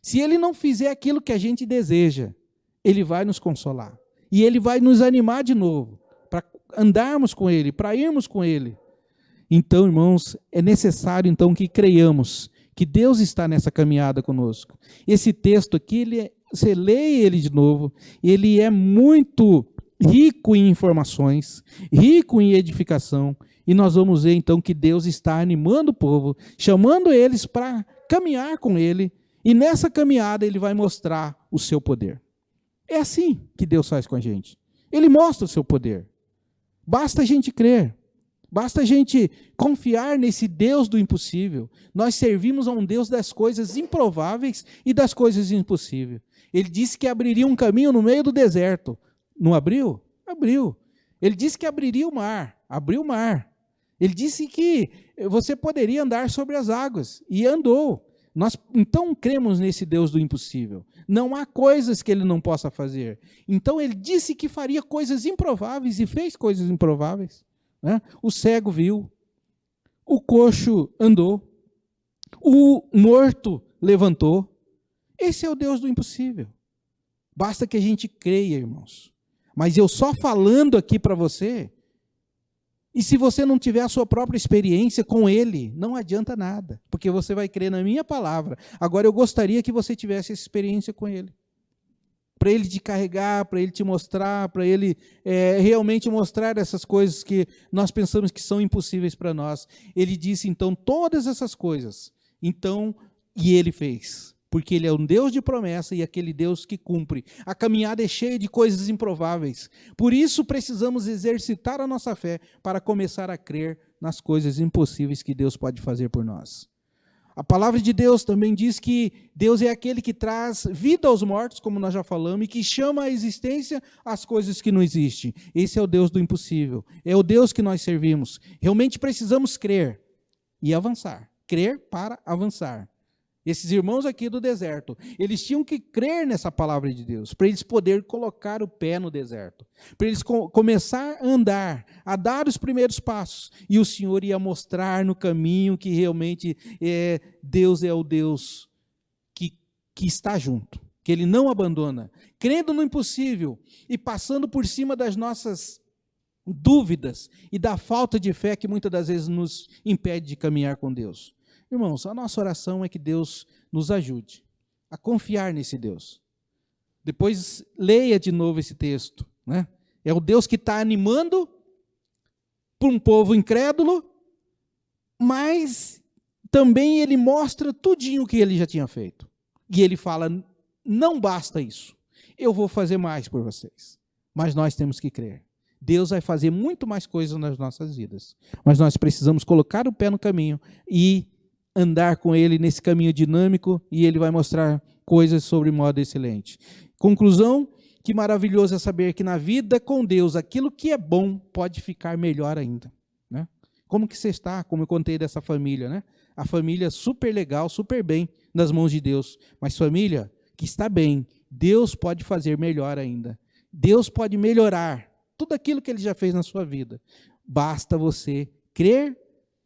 Se Ele não fizer aquilo que a gente deseja, Ele vai nos consolar. E Ele vai nos animar de novo, para andarmos com Ele, para irmos com Ele. Então, irmãos, é necessário então que creiamos que Deus está nessa caminhada conosco. Esse texto aqui, você lê ele de novo, ele é muito rico em informações, rico em edificação, e nós vamos ver então que Deus está animando o povo, chamando eles para caminhar com Ele, e nessa caminhada Ele vai mostrar o seu poder. É assim que Deus faz com a gente. Ele mostra o seu poder. Basta a gente crer. Basta a gente confiar nesse Deus do impossível. Nós servimos a um Deus das coisas improváveis e das coisas impossíveis. Ele disse que abriria um caminho no meio do deserto. Não abriu? Abriu. Ele disse que abriria o mar. Abriu o mar. Ele disse que você poderia andar sobre as águas. E andou. Nós então cremos nesse Deus do impossível. Não há coisas que Ele não possa fazer. Então Ele disse que faria coisas improváveis e fez coisas improváveis. O cego viu, o coxo andou, o morto levantou. Esse é o Deus do impossível. Basta que a gente creia, irmãos. Mas eu só falando aqui para você, e se você não tiver a sua própria experiência com Ele, não adianta nada, porque você vai crer na minha palavra. Agora eu gostaria que você tivesse essa experiência com Ele. Para Ele te carregar, para Ele te mostrar, para Ele realmente mostrar essas coisas que nós pensamos que são impossíveis para nós. Ele disse então todas essas coisas, e Ele fez, porque Ele é um Deus de promessa e aquele Deus que cumpre. A caminhada é cheia de coisas improváveis, por isso precisamos exercitar a nossa fé para começar a crer nas coisas impossíveis que Deus pode fazer por nós. A palavra de Deus também diz que Deus é aquele que traz vida aos mortos, como nós já falamos, e que chama à existência as coisas que não existem. Esse é o Deus do impossível. É o Deus que nós servimos. Realmente precisamos crer e avançar. Crer para avançar. Esses irmãos aqui do deserto, eles tinham que crer nessa palavra de Deus, para eles poderem colocar o pé no deserto, para eles começar a andar, a dar os primeiros passos, e o Senhor ia mostrar no caminho que realmente Deus é o Deus que está junto, que Ele não abandona, crendo no impossível e passando por cima das nossas dúvidas e da falta de fé que muitas das vezes nos impede de caminhar com Deus. Irmãos, a nossa oração é que Deus nos ajude a confiar nesse Deus. Depois leia de novo esse texto, né? É o Deus que está animando para um povo incrédulo, mas também Ele mostra tudinho o que Ele já tinha feito. E Ele fala, não basta isso, eu vou fazer mais por vocês, mas nós temos que crer. Deus vai fazer muito mais coisas nas nossas vidas, mas nós precisamos colocar o pé no caminho e andar com Ele nesse caminho dinâmico, e Ele vai mostrar coisas sobre modo excelente. Conclusão, que maravilhoso é saber que na vida com Deus, aquilo que é bom pode ficar melhor ainda, né? Como que você está? Como eu contei dessa família, né? A família super legal, super bem nas mãos de Deus, mas família que está bem, Deus pode fazer melhor ainda. Deus pode melhorar tudo aquilo que Ele já fez na sua vida. Basta você crer,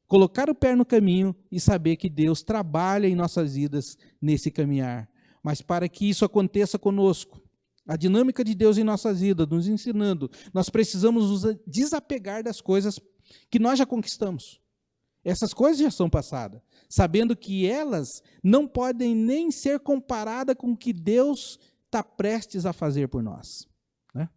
colocar o pé no caminho e saber que Deus trabalha em nossas vidas nesse caminhar. Mas para que isso aconteça conosco, a dinâmica de Deus em nossas vidas, nos ensinando, nós precisamos nos desapegar das coisas que nós já conquistamos. Essas coisas já são passadas, sabendo que elas não podem nem ser comparadas com o que Deus está prestes a fazer por nós, né?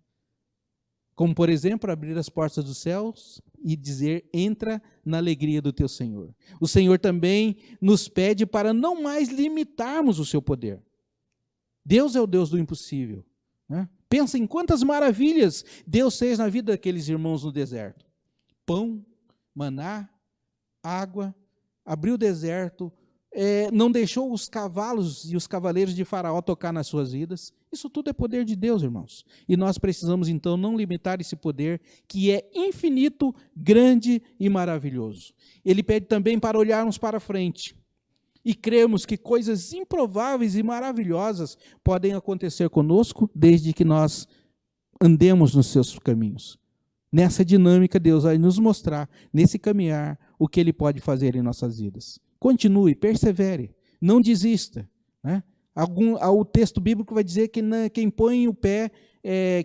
Como, por exemplo, abrir as portas dos céus e dizer, entra na alegria do teu Senhor. O Senhor também nos pede para não mais limitarmos o seu poder. Deus é o Deus do impossível, né? Pensa em quantas maravilhas Deus fez na vida daqueles irmãos no deserto. Pão, maná, água, abriu o deserto, não deixou os cavalos e os cavaleiros de Faraó tocar nas suas vidas. Isso tudo é poder de Deus, irmãos. E nós precisamos, então, não limitar esse poder que é infinito, grande e maravilhoso. Ele pede também para olharmos para frente e cremos que coisas improváveis e maravilhosas podem acontecer conosco desde que nós andemos nos seus caminhos. Nessa dinâmica, Deus vai nos mostrar, nesse caminhar, o que Ele pode fazer em nossas vidas. Continue, persevere, não desista, né? O texto bíblico vai dizer que quem põe o pé,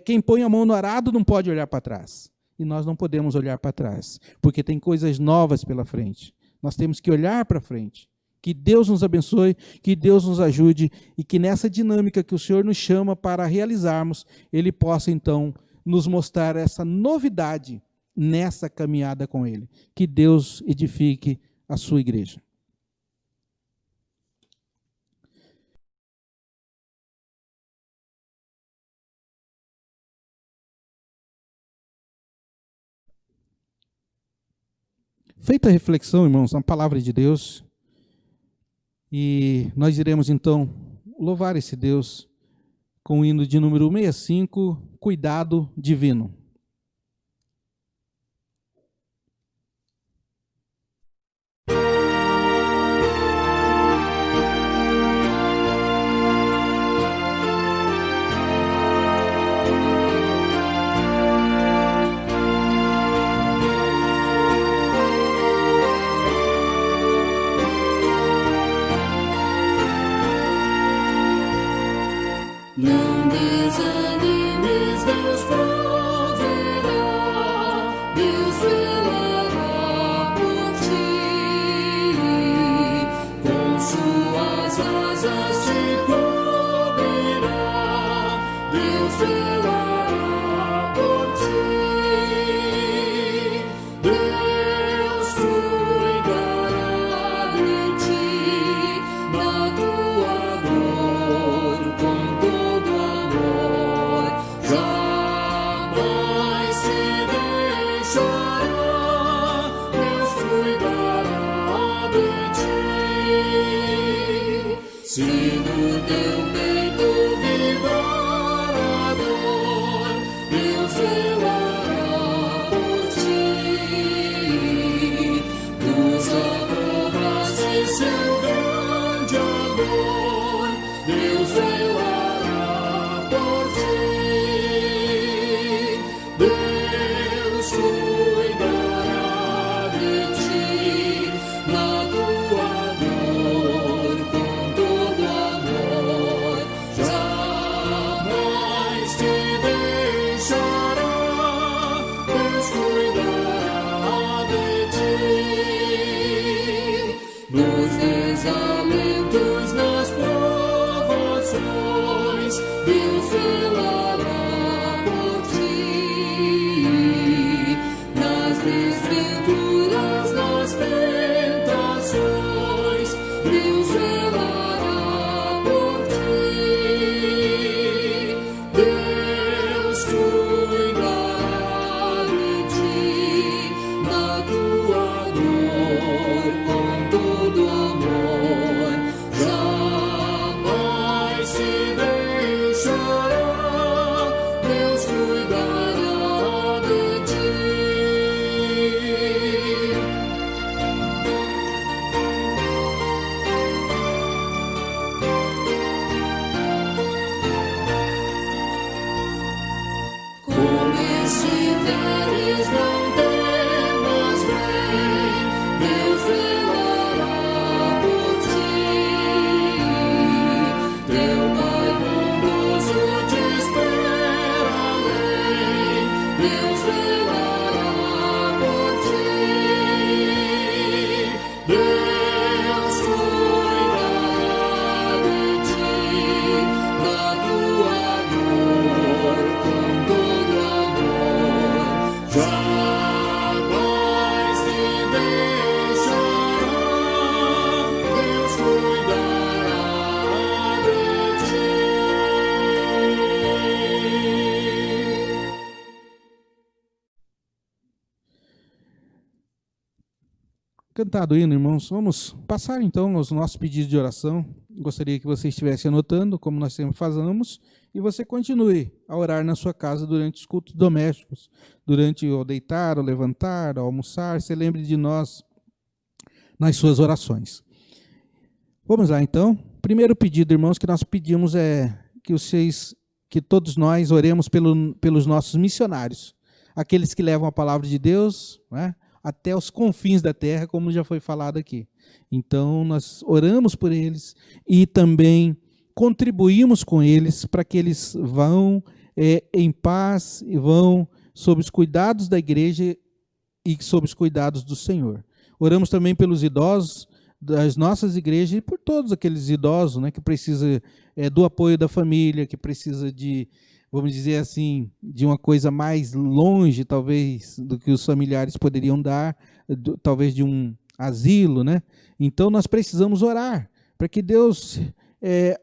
quem põe a mão no arado não pode olhar para trás. E nós não podemos olhar para trás, porque tem coisas novas pela frente. Nós temos que olhar para frente. Que Deus nos abençoe, que Deus nos ajude e que nessa dinâmica que o Senhor nos chama para realizarmos, Ele possa então nos mostrar essa novidade nessa caminhada com Ele. Que Deus edifique a sua igreja. Feita a reflexão, irmãos, na palavra de Deus, e nós iremos então louvar esse Deus com o hino de número 65, Cuidado Divino. Não desanimes, Deus proverá, Deus velará por ti, com suas asas te cobrirá, Deus velará por ti, Deus cuidará de ti, na tua dor, com todo amor, jamais te deixará, Deus cuidará de ti. Se no teu peito vibrar a dor, Deus velará por ti. Tu já provaste seu grande amor, Deus velará por ti. Deus cuidará de ti, na tua dor, com todo amor, zelará por ti. Nas desventuras, nas tentações, Deus zelará por ti. Deus cuidará de ti, na tua dor, com todo amor. Jamais te deixará, Deus cuidará de ti. Como estiveres, não temas, vem, Deus zelará por ti. Teu Pai bondoso te espera além, Deus zelará por ti. Deus cuidará de ti, na tua dor, com todo amor. Jamais te deixará, Deus cuidará de ti. Cantado o hino, irmãos, vamos passar então aos nossos pedidos de oração. Gostaria que você estivesse anotando, como nós sempre fazemos, e você continue a orar na sua casa durante os cultos domésticos, durante o deitar, o levantar, o almoçar. Se lembre de nós nas suas orações. Vamos lá então. Primeiro pedido, irmãos, que nós pedimos é que todos nós oremos pelos nossos missionários, aqueles que levam a palavra de Deus, né, até os confins da terra, como já foi falado aqui. Então, nós oramos por eles e também contribuímos com eles para que eles vão em paz e vão sob os cuidados da igreja e sob os cuidados do Senhor. Oramos também pelos idosos das nossas igrejas e por todos aqueles idosos, né, que precisam do apoio da família, que precisa de, vamos dizer assim, de uma coisa mais longe, talvez, do que os familiares poderiam dar, talvez de um asilo, né? Então, nós precisamos orar para que Deus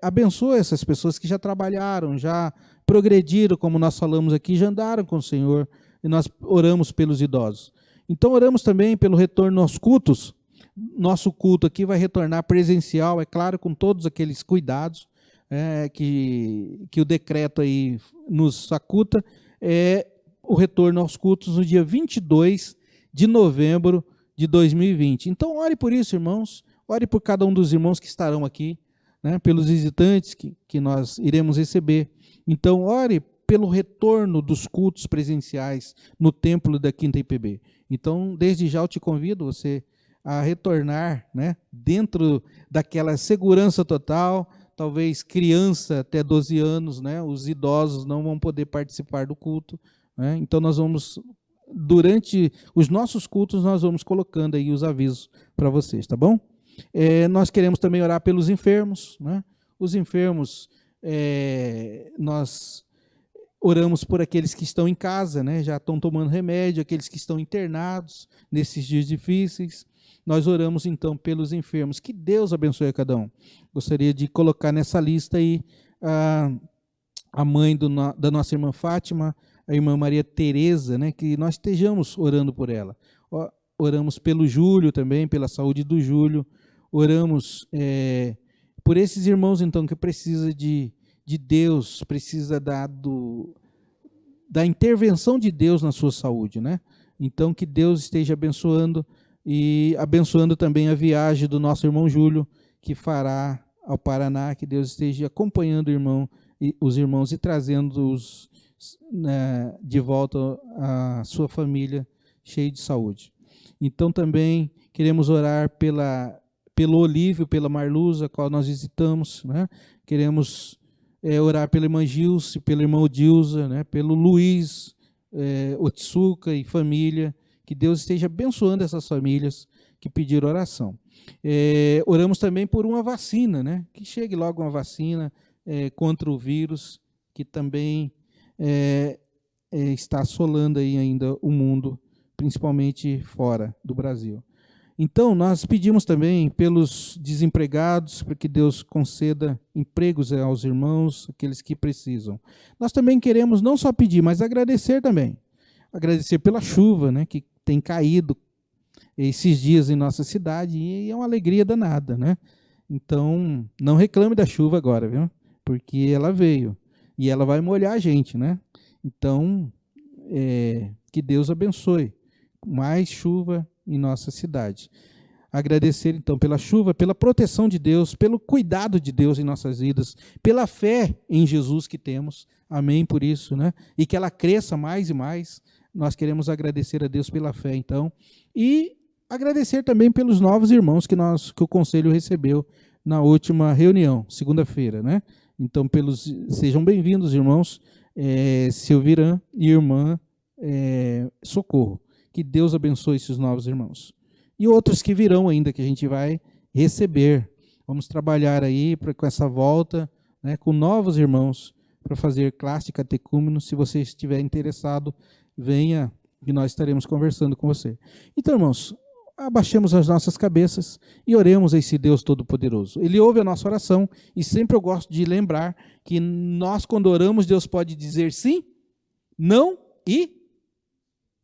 abençoe essas pessoas que já trabalharam, já progrediram, como nós falamos aqui, já andaram com o Senhor, e nós oramos pelos idosos. Então, oramos também pelo retorno aos cultos. Nosso culto aqui vai retornar presencial, é claro, com todos aqueles cuidados que o decreto aí nos faculta. O retorno aos cultos no dia 22 de novembro de 2020. Então, ore por isso, irmãos. Ore por cada um dos irmãos que estarão aqui, né, pelos visitantes que nós iremos receber. Então, ore pelo retorno dos cultos presenciais no templo da Quinta IPB. Então, desde já eu te convido você a retornar, né, dentro daquela segurança total. Talvez criança até 12 anos, né, os idosos não vão poder participar do culto, né. Então nós vamos, durante os nossos cultos, nós vamos colocando aí os avisos para vocês, tá bom? Nós queremos também orar pelos enfermos, né? Os enfermos, nós oramos por aqueles que estão em casa, né, já estão tomando remédio, aqueles que estão internados nesses dias difíceis. Nós oramos então pelos enfermos. Que Deus abençoe a cada um. Gostaria de colocar nessa lista aí a mãe da nossa irmã Fátima, a irmã Maria Tereza, né, que nós estejamos orando por ela. Oramos pelo Júlio também, pela saúde do Júlio. Oramos por esses irmãos então que precisam de Deus, precisa da intervenção de Deus na sua saúde, né? Então que Deus esteja abençoando e abençoando também a viagem do nosso irmão Júlio, que fará ao Paraná, que Deus esteja acompanhando os irmãos e trazendo-os, né, de volta à sua família, cheio de saúde. Então também queremos orar pelo Olívio, pela Marluza, a qual nós visitamos, né? Queremos orar pela irmã Gilce, pelo irmão Odilza, né? Pelo Luiz, Otsuka e família. Que Deus esteja abençoando essas famílias que pediram oração. Oramos também por uma vacina, né? Que chegue logo uma vacina contra o vírus, que também está assolando aí ainda o mundo, principalmente fora do Brasil. Então, nós pedimos também pelos desempregados, para que Deus conceda empregos aos irmãos, aqueles que precisam. Nós também queremos não só pedir, mas agradecer também. Agradecer pela chuva, né, que tem caído esses dias em nossa cidade, e é uma alegria danada, né? Então, não reclame da chuva agora, viu? Porque ela veio, e ela vai molhar a gente, né? Então, que Deus abençoe. Mais chuva em nossa cidade. Agradecer, então, pela chuva, pela proteção de Deus, pelo cuidado de Deus em nossas vidas, pela fé em Jesus que temos. Amém por isso, né? E que ela cresça mais e mais. Nós queremos agradecer a Deus pela fé, então. E agradecer também pelos novos irmãos que o Conselho recebeu na última reunião, segunda-feira, né? Então, sejam bem-vindos, irmãos Silvirã e irmã Socorro. Que Deus abençoe esses novos irmãos. E outros que virão ainda, que a gente vai receber. Vamos trabalhar aí com essa volta, né, com novos irmãos, para fazer classe de catecúmeno. Se você estiver interessado, venha e nós estaremos conversando com você. Então, irmãos, abaixemos as nossas cabeças e oremos a esse Deus Todo-Poderoso. Ele ouve a nossa oração e sempre eu gosto de lembrar que nós, quando oramos, Deus pode dizer sim, não e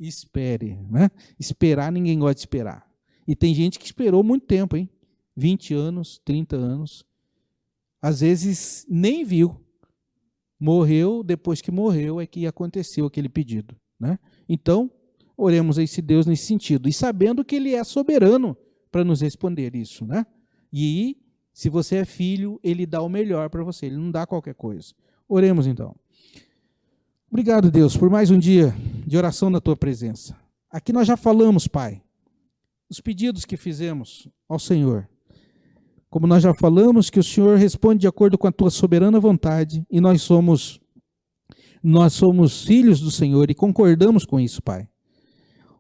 espere, né? Esperar, ninguém gosta de esperar. E tem gente que esperou muito tempo, hein? 20 anos, 30 anos. Às vezes nem viu. Morreu, depois que morreu é que aconteceu aquele pedido, né? Então, oremos a esse Deus nesse sentido. E sabendo que Ele é soberano para nos responder isso, né? E se você é filho, Ele dá o melhor para você. Ele não dá qualquer coisa. Oremos então. Obrigado, Deus, por mais um dia de oração na Tua presença. Aqui nós já falamos, Pai, os pedidos que fizemos ao Senhor. Como nós já falamos, que o Senhor responde de acordo com a Tua soberana vontade, e nós somos filhos do Senhor e concordamos com isso, Pai.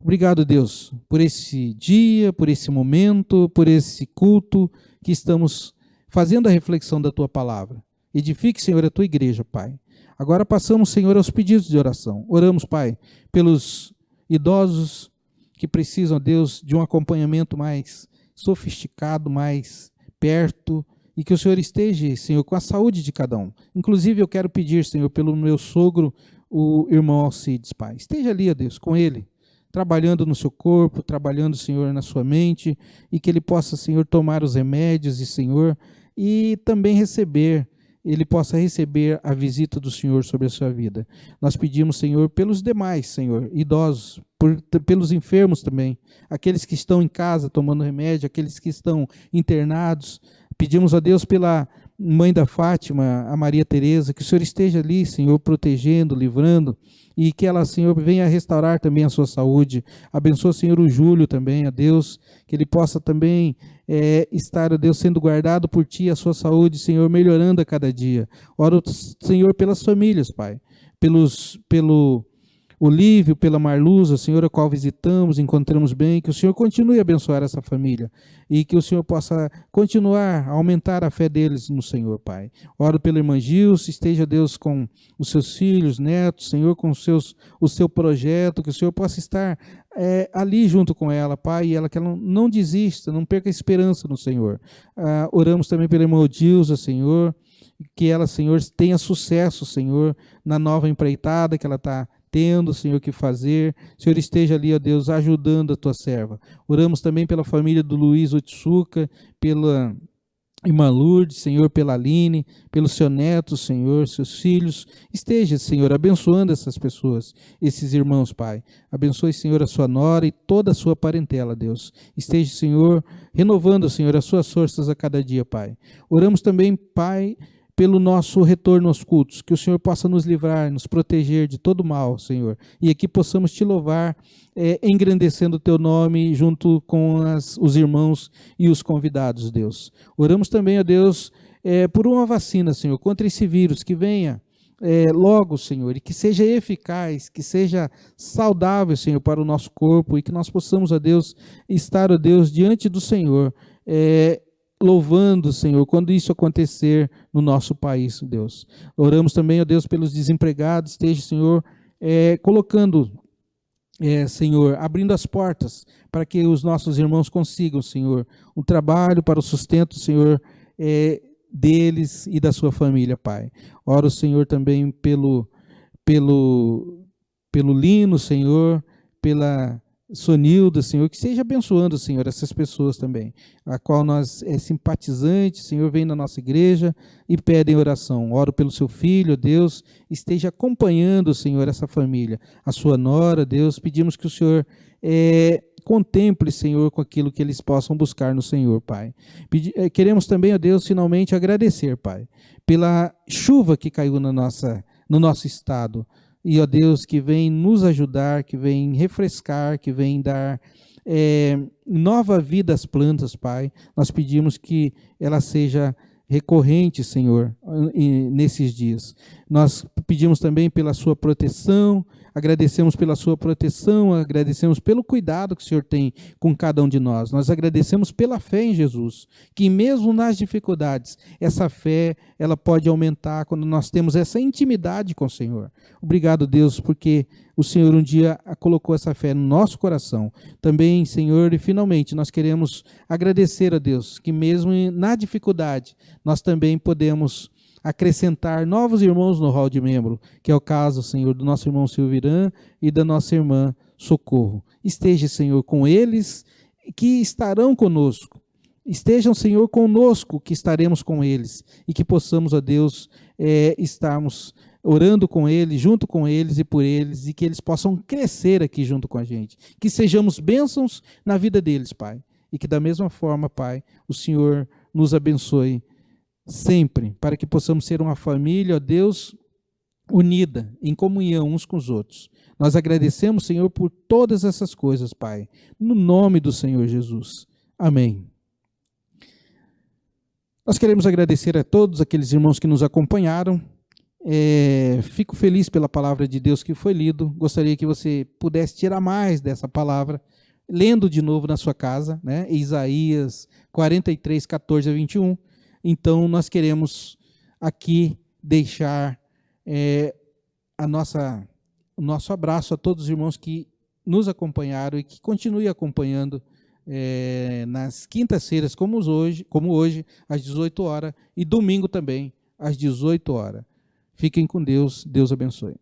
Obrigado, Deus, por esse dia, por esse momento, por esse culto que estamos fazendo a reflexão da Tua palavra. Edifique, Senhor, a Tua igreja, Pai. Agora passamos, Senhor, aos pedidos de oração. Oramos, Pai, pelos idosos que precisam, Deus, de um acompanhamento mais sofisticado, mais perto, e que o Senhor esteja, Senhor, com a saúde de cada um. Inclusive, eu quero pedir, Senhor, pelo meu sogro, o irmão Alcides, Pai. Esteja ali, ó Deus, com ele, trabalhando no seu corpo, trabalhando, Senhor, na sua mente, e que ele possa, Senhor, tomar os remédios, e Senhor, e também ele possa receber a visita do Senhor sobre a sua vida. Nós pedimos, Senhor, pelos demais, Senhor, idosos, pelos enfermos também, aqueles que estão em casa tomando remédio, aqueles que estão internados. Pedimos a Deus pela mãe da Fátima, a Maria Teresa, que o Senhor esteja ali, Senhor, protegendo, livrando, e que ela, Senhor, venha restaurar também a sua saúde. Abençoa, Senhor, o Júlio também, a Deus, que ele possa também estar, a Deus, sendo guardado por Ti, a sua saúde, Senhor, melhorando a cada dia. Oro, Senhor, pelas famílias, Pai, pelo Olívio, pela Marluza, Senhor, a qual visitamos, encontramos bem, que o Senhor continue a abençoar essa família e que o Senhor possa continuar a aumentar a fé deles no Senhor, Pai. Oro pela irmã Gilce, esteja, Deus, com os seus filhos, netos, Senhor, com o seu projeto, que o Senhor possa estar ali junto com ela, Pai, e que ela não desista, não perca a esperança no Senhor. Oramos também pela irmã Odilza, Senhor, que ela, Senhor, tenha sucesso, Senhor, na nova empreitada que ela está tendo, Senhor, que fazer. Senhor, esteja ali, ó Deus, ajudando a Tua serva. Oramos também pela família do Luiz Otsuka, pela irmã Lourdes, Senhor, pela Aline, pelo seu neto, Senhor, seus filhos. Esteja, Senhor, abençoando essas pessoas, esses irmãos, Pai. Abençoe, Senhor, a sua nora e toda a sua parentela, Deus. Esteja, Senhor, renovando, Senhor, as suas forças a cada dia, Pai. Oramos também, Pai, pelo nosso retorno aos cultos, que o Senhor possa nos livrar, nos proteger de todo mal, Senhor, e aqui possamos Te louvar, engrandecendo o Teu nome junto com os irmãos e os convidados, Deus. Oramos também, ó Deus, por uma vacina, Senhor, contra esse vírus, que venha logo, Senhor, e que seja eficaz, que seja saudável, Senhor, para o nosso corpo, e que nós possamos, ó Deus, estar, ó Deus, diante do Senhor, louvando, Senhor, quando isso acontecer no nosso país, Deus. Oramos também, ó Deus, pelos desempregados, esteja, Senhor, colocando, Senhor, abrindo as portas para que os nossos irmãos consigam, Senhor, um trabalho para o sustento, Senhor, deles e da sua família, Pai. Oro, Senhor, também pelo Lino, Senhor, pela Sonilda, Senhor, que esteja abençoando, Senhor, essas pessoas também, a qual nós simpatizantes, Senhor, vem na nossa igreja e pedem oração. Oro pelo seu filho, Deus, esteja acompanhando, Senhor, essa família, a sua nora, Deus, pedimos que o Senhor contemple, Senhor, com aquilo que eles possam buscar no Senhor, Pai. Queremos também, ó Deus, finalmente agradecer, Pai, pela chuva que caiu no nosso estado, e, ó Deus, que vem nos ajudar, que vem refrescar, que vem dar nova vida às plantas, Pai. Nós pedimos que ela seja recorrente, Senhor, nesses dias. Nós pedimos também pela sua proteção, agradecemos pela sua proteção, agradecemos pelo cuidado que o Senhor tem com cada um de nós. Nós agradecemos pela fé em Jesus, que mesmo nas dificuldades, essa fé, ela pode aumentar quando nós temos essa intimidade com o Senhor. Obrigado, Deus, porque o Senhor um dia colocou essa fé no nosso coração. Também, Senhor, e finalmente nós queremos agradecer a Deus, que mesmo na dificuldade, nós também podemos acrescentar novos irmãos no hall de membro, que é o caso, Senhor, do nosso irmão Silvirã e da nossa irmã Socorro. Esteja, Senhor, com eles que estarão conosco. Estejam, Senhor, conosco, que estaremos com eles, e que possamos, ó Deus, estarmos orando com eles, junto com eles e por eles, e que eles possam crescer aqui junto com a gente. Que sejamos bênçãos na vida deles, Pai. E que da mesma forma, Pai, o Senhor nos abençoe sempre, para que possamos ser uma família, ó Deus, unida, em comunhão uns com os outros. Nós agradecemos, Senhor, por todas essas coisas, Pai, no nome do Senhor Jesus. Amém. Nós queremos agradecer a todos aqueles irmãos que nos acompanharam. Fico feliz pela palavra de Deus que foi lido. Gostaria que você pudesse tirar mais dessa palavra, lendo de novo na sua casa, né? Isaías 43, 14 a 21. Então, nós queremos aqui deixar o nosso abraço a todos os irmãos que nos acompanharam e que continuem acompanhando nas quintas-feiras, como hoje, às 18 horas, e domingo também, às 18 horas. Fiquem com Deus, Deus abençoe.